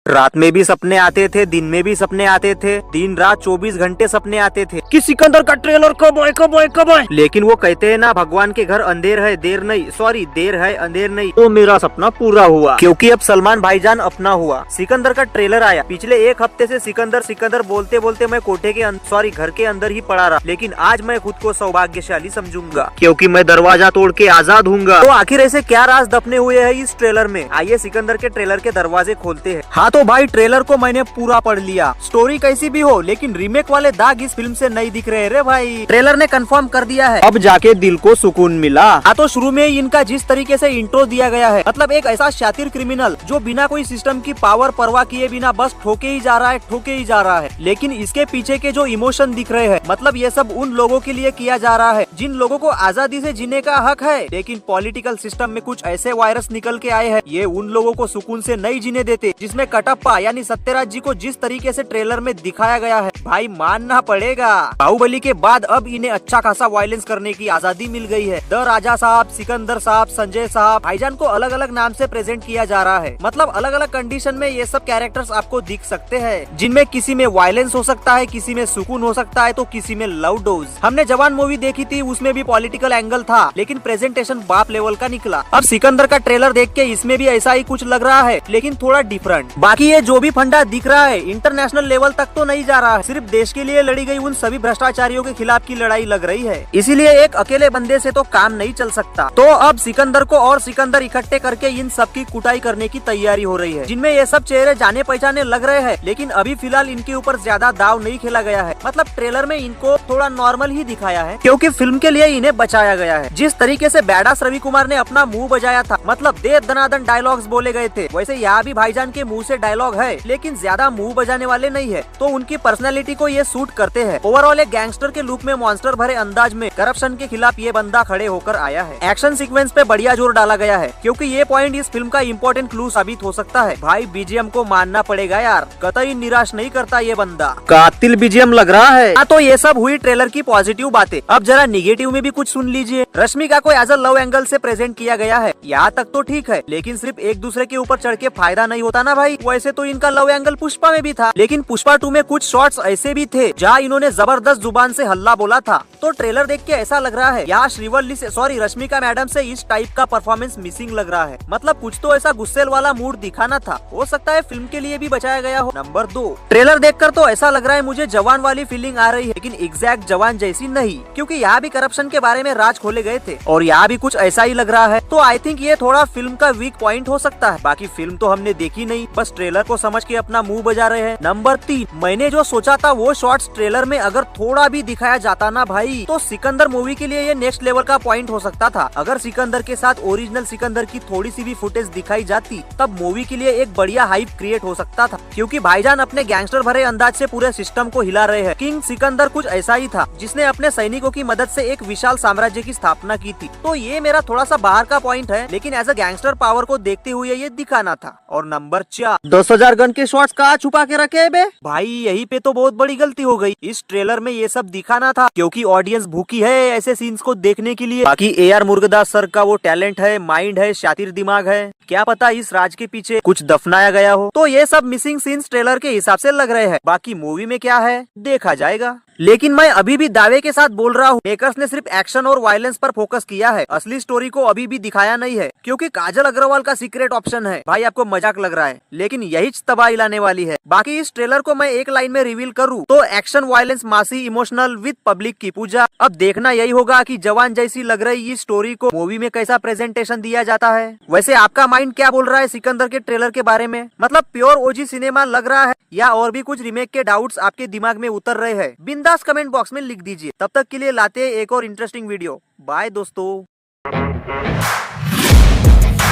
रात में भी सपने आते थे, दिन में भी सपने आते थे, दिन रात 24 घंटे सपने आते थे कि सिकंदर का ट्रेलर कब आए कब आए कब आए। लेकिन वो कहते हैं ना, भगवान के घर अंधेर है देर नहीं, सॉरी देर है अंधेर नहीं। तो मेरा सपना पूरा हुआ, क्योंकि अब सलमान भाईजान अपना हुआ। सिकंदर का ट्रेलर आया। पिछले एक हफ्ते से सिकंदर सिकंदर बोलते बोलते मैं कोठे के सॉरी घर के अंदर ही पड़ा रहा। लेकिन आज मैं खुद को सौभाग्यशाली समझूंगा, क्योंकि मैं दरवाजा तोड़ के आजाद हूँगा। तो आखिर ऐसे क्या राज दफने हुए है इस ट्रेलर में? आइए सिकंदर के ट्रेलर के दरवाजे खोलते हैं। हाँ तो भाई, ट्रेलर को मैंने पूरा पढ़ लिया। स्टोरी कैसी भी हो, लेकिन रीमेक वाले दाग इस फिल्म से नहीं दिख रहे रे भाई। ट्रेलर ने कंफर्म कर दिया है, अब जाके दिल को सुकून मिला। हाँ तो शुरू में इनका जिस तरीके से इंट्रो दिया गया है, मतलब एक ऐसा शातिर क्रिमिनल जो बिना कोई सिस्टम की पावर परवाह किए बिना बस ठोके ही जा रहा है, ठोके ही जा रहा है। लेकिन इसके पीछे के जो इमोशन दिख रहे हैं, मतलब ये सब उन लोगों के लिए किया जा रहा है जिन लोगों को आजादी से जीने का हक है, लेकिन पॉलिटिकल सिस्टम में कुछ ऐसे वायरस निकल के आए हैं, ये उन लोगों को सुकून से नहीं जीने देते। जिसमें कटप्पा यानी सत्यराज जी को जिस तरीके से ट्रेलर में दिखाया गया है, भाई मानना पड़ेगा। बाहुबली के बाद अब इन्हें अच्छा खासा वायलेंस करने की आजादी मिल गई है। द राजा साहब, सिकंदर साहब, संजय साहब, भाईजान को अलग अलग नाम से प्रेजेंट किया जा रहा है। मतलब अलग अलग कंडीशन में ये सब कैरेक्टर्स आपको दिख सकते हैं, जिनमें किसी में वायलेंस हो सकता है, किसी में सुकून हो सकता है, तो किसी में लव डोज। हमने जवान मूवी देखी थी, उसमें भी पॉलिटिकल एंगल था, लेकिन प्रेजेंटेशन बाप लेवल का निकला। अब सिकंदर का ट्रेलर देख के इसमें भी ऐसा ही कुछ लग रहा है, लेकिन थोड़ा डिफरेंट। बाकी ये जो भी फंडा दिख रहा है इंटरनेशनल लेवल तक तो नहीं जा रहा है, सिर्फ देश के लिए लड़ी गई उन सभी भ्रष्टाचारियों के खिलाफ की लड़ाई लग रही है। इसीलिए एक अकेले बंदे से तो काम नहीं चल सकता। तो अब सिकंदर को और सिकंदर इकट्ठे करके इन सब की कुटाई करने की तैयारी हो रही है, जिनमें ये सब चेहरे जाने पहचाने लग रहे हैं। लेकिन अभी फिलहाल इनके ऊपर ज्यादा दाव नहीं खेला गया है, मतलब ट्रेलर में इनको थोड़ा नॉर्मल ही दिखाया है, क्योंकि फिल्म के लिए इन्हें बचाया गया है। जिस तरीके से बैडास रवि कुमार ने अपना मुंह बजाया था, मतलब दे दनादन डायलॉग्स बोले गए थे, वैसे यहाँ भी भाईजान के मुंह से डायलॉग है, लेकिन ज्यादा मुंह बजाने वाले नहीं है। तो उनकी पर्सनैलिटी को ये सूट करते हैं। ओवरऑल एक गैंगस्टर के लुक में मॉन्स्टर भरे अंदाज में करप्शन के खिलाफ ये बंदा खड़े होकर आया है। एक्शन सीक्वेंस पे बढ़िया जोर डाला गया है, क्योंकि ये पॉइंट इस फिल्म का इम्पोर्टेंट क्लू साबित हो सकता है। भाई बीजीएम को मानना पड़ेगा यार, कतई निराश नहीं करता ये बंदा, कातिल बीजीएम लग रहा है। हाँ तो ये सब हुई ट्रेलर की पॉजिटिव बातें। अब जरा निगेटिव में भी कुछ सुन लीजिए। रश्मिका को एज अ लव एंगल से प्रेजेंट किया गया है, यहाँ तक तो ठीक है, लेकिन सिर्फ एक दूसरे के ऊपर चढ़ के फायदा नहीं होता ना भाई। वैसे तो इनका लव एंगल पुष्पा में भी था, लेकिन पुष्पा 2 में कुछ शॉट्स ऐसे भी थे जहाँ इन्होंने जबरदस्त जुबान से हल्ला बोला था। तो ट्रेलर देख के ऐसा लग रहा है यहाँ श्रीवल्ली से सॉरी रश्मिका मैडम से इस टाइप का परफॉर्मेंस मिसिंग लग रहा है। मतलब कुछ तो ऐसा गुस्सेल वाला मूड दिखाना था, हो सकता है फिल्म के लिए भी बचाया गया हो। नंबर 2, ट्रेलर देखकर तो ऐसा लग रहा है मुझे जवान वाली फीलिंग आ रही है, लेकिन एग्जैक्ट जवान जैसी नहीं, क्योंकि यहाँ भी करप्शन के बारे में राज खोले गए थे और यहाँ भी कुछ ऐसा ही लग रहा है। तो आई थिंक ये थोड़ा फिल्म का वीक पॉइंट हो सकता है। बाकी फिल्म तो हमने देखी नहीं, बस ट्रेलर को समझ के अपना मुंह बजा रहे हैं। नंबर 3, मैंने जो सोचा था वो शॉट्स ट्रेलर में अगर थोड़ा भी दिखाया जाता ना भाई, तो सिकंदर मूवी के लिए ये नेक्स्ट लेवल का पॉइंट हो सकता था। अगर सिकंदर के साथ ओरिजिनल सिकंदर की थोड़ी सी भी फुटेज दिखाई जाती, तब मूवी के लिए एक बढ़िया हाइप क्रिएट हो सकता था, क्योंकि भाईजान अपने गैंगस्टर भरे अंदाज से पूरे सिस्टम को हिला रहे हैं। किंग सिकंदर कुछ ऐसा ही था, जिसने अपने सैनिकों की मदद से एक विशाल साम्राज्य की स्थापना की थी। तो ये मेरा थोड़ा सा बाहर का पॉइंट है, लेकिन एज अ गैंगस्टर पावर को देखते हुए ये दिखाना था। और नंबर 4, 10,000 गन के शॉट्स कहाँ छुपा के रखे बे भाई, यही पे तो बहुत बड़ी गलती हो गई। इस ट्रेलर में ये सब दिखाना था, क्योंकि ऑडियंस भूखी है ऐसे सीन्स को देखने के लिए। बाकी AR मुर्गदास सर का वो टैलेंट है, माइंड है, शातिर दिमाग है, क्या पता इस राज के पीछे कुछ दफनाया गया हो। तो ये सब मिसिंग सीन्स ट्रेलर के हिसाब से लग रहे हैं। बाकी मूवी में क्या है देखा जाएगा। लेकिन मैं अभी भी दावे के साथ बोल रहा हूँ, मेकर्स ने सिर्फ एक्शन और वायलेंस पर फोकस किया है, असली स्टोरी को अभी भी दिखाया नहीं है। क्योंकि काजल अग्रवाल का सीक्रेट ऑप्शन है भाई, आपको मजाक लग रहा है, लेकिन यही तबाही लाने वाली है। बाकी इस ट्रेलर को मैं एक लाइन में रिवील करूँ तो एक्शन, वायलेंस, मासी, इमोशनल विद पब्लिक की पूजा। अब देखना यही होगा कि जवान जैसी लग रही इस स्टोरी को मूवी में कैसा प्रेजेंटेशन दिया जाता है। वैसे आपका माइंड क्या बोल रहा है सिकंदर के ट्रेलर के बारे में? मतलब प्योर OG सिनेमा लग रहा है, या और भी कुछ रीमेक के डाउट्स आपके दिमाग में उतर रहे हैं? बिंदास कमेंट बॉक्स में लिख दीजिए। तब तक के लिए लाते हैं एक और इंटरेस्टिंग वीडियो। बाय दोस्तों।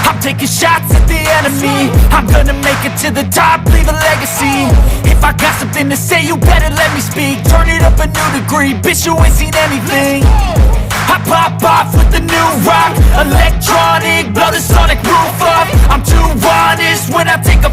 I'm taking shots at the enemy. I'm gonna make it to the top, leave a legacy. If I got something to say, you better let me speak. Turn it up a new degree, bitch, you ain't seen anything. I pop off with the new rock, electronic, blow the sonic roof up. I'm too honest when I take a